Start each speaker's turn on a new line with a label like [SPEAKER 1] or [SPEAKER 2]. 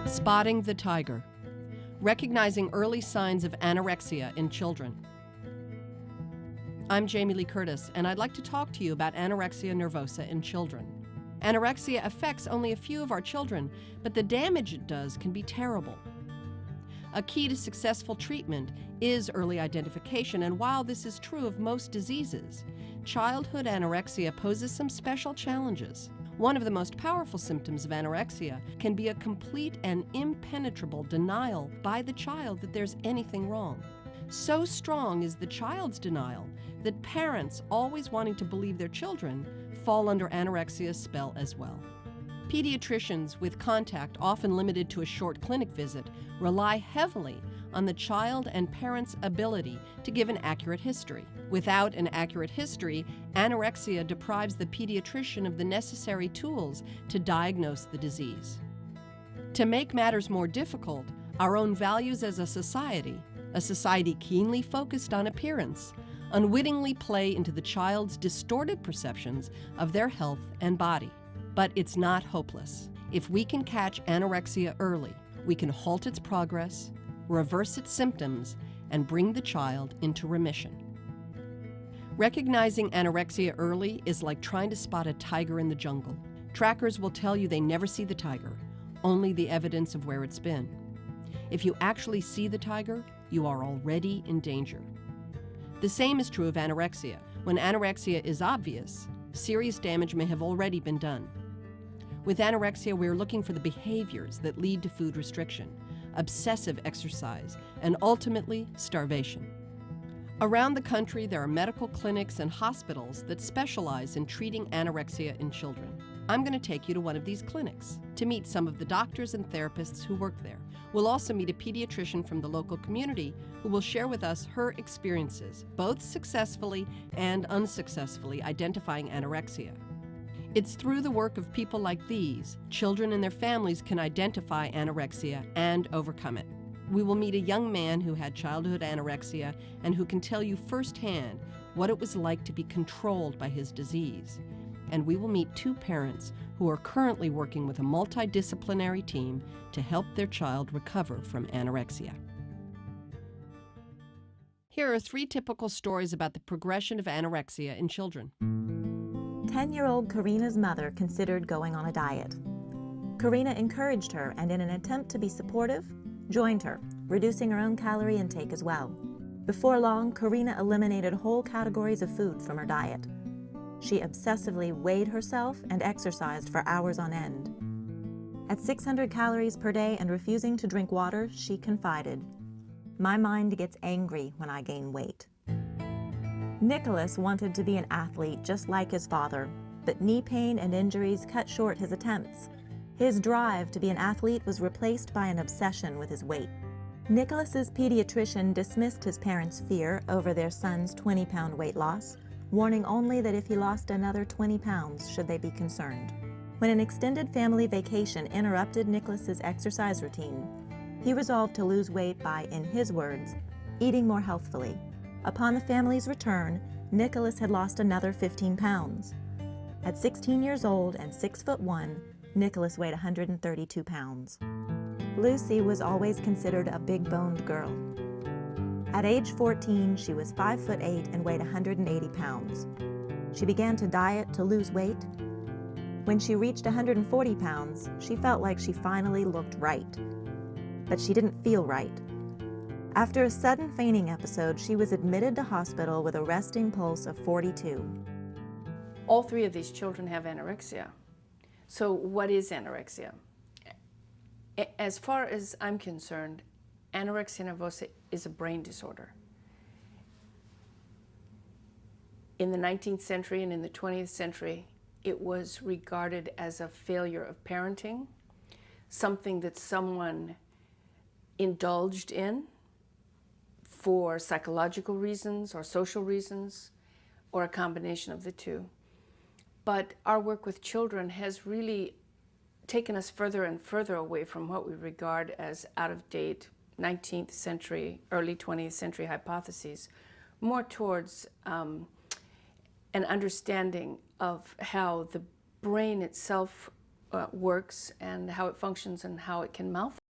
[SPEAKER 1] Spotting the tiger. Recognizing early signs of anorexia in children. I'm Jamie Lee Curtis, and I'd like to talk to you about anorexia nervosa in children. Anorexia affects only a few of our children, but the damage it does can be terrible. A key to successful treatment is early identification, and while this is true of most diseases, childhood anorexia poses some special challenges. One of the most powerful symptoms of anorexia can be a complete and impenetrable denial by the child that there's anything wrong. So strong is the child's denial that parents, always wanting to believe their children, fall under anorexia's spell as well. Pediatricians, with contact often limited to a short clinic visit, rely heavily on the child and parent's ability to give an accurate history. Without an accurate history, anorexia deprives the pediatrician of the necessary tools to diagnose the disease. To make matters more difficult, our own values as a society keenly focused on appearance, unwittingly play into the child's distorted perceptions of their health and body. But it's not hopeless. If we can catch anorexia early, we can halt its progress, reverse its symptoms, and bring the child into remission. Recognizing anorexia early is like trying to spot a tiger in the jungle. Trackers will tell you they never see the tiger, only the evidence of where it's been. If you actually see the tiger, you are already in danger. The same is true of anorexia. When anorexia is obvious, serious damage may have already been done. With anorexia, we're looking for the behaviors that lead to food restriction, obsessive exercise, and ultimately starvation. Around the country, there are medical clinics and hospitals that specialize in treating anorexia in children. I'm going to take you to one of these clinics to meet some of the doctors and therapists who work there. We'll also meet a pediatrician from the local community who will share with us her experiences, both successfully and unsuccessfully identifying anorexia. It's through the work of people like these, children and their families can identify anorexia and overcome it. We will meet a young man who had childhood anorexia and who can tell you firsthand what it was like to be controlled by his disease. And we will meet two parents who are currently working with a multidisciplinary team to help their child recover from anorexia. Here are 3 typical stories about the progression of anorexia in children.
[SPEAKER 2] 10-year-old Karina's mother considered going on a diet. Karina encouraged her and, in an attempt to be supportive, joined her, reducing her own calorie intake as well. Before long, Karina eliminated whole categories of food from her diet. She obsessively weighed herself and exercised for hours on end. At 600 calories per day and refusing to drink water, she confided, "My mind gets angry when I gain weight." Nicholas wanted to be an athlete just like his father, but knee pain and injuries cut short his attempts. His drive to be an athlete was replaced by an obsession with his weight. Nicholas's pediatrician dismissed his parents' fear over their son's 20-pound weight loss, warning only that if he lost another 20 pounds should they be concerned. When an extended family vacation interrupted Nicholas's exercise routine, he resolved to lose weight by, in his words, eating more healthfully. Upon the family's return, Nicholas had lost another 15 pounds. At 16 years old and 6'1", Nicholas weighed 132 pounds. Lucy was always considered a big-boned girl. At age 14, she was 5'8" and weighed 180 pounds. She began to diet to lose weight. When she reached 140 pounds, she felt like she finally looked right. But she didn't feel right. After a sudden fainting episode, she was admitted to hospital with a resting pulse of 42.
[SPEAKER 3] All 3 of these children have anorexia. So what is anorexia? As far as I'm concerned, anorexia nervosa is a brain disorder. In the 19th century and in the 20th century, it was regarded as a failure of parenting, something that someone indulged in for psychological reasons or social reasons, or a combination of the two. But our work with children has really taken us further and further away from what we regard as out-of-date 19th century, early 20th century hypotheses, more towards an understanding of how the brain itself works and how it functions and how it can malfunction.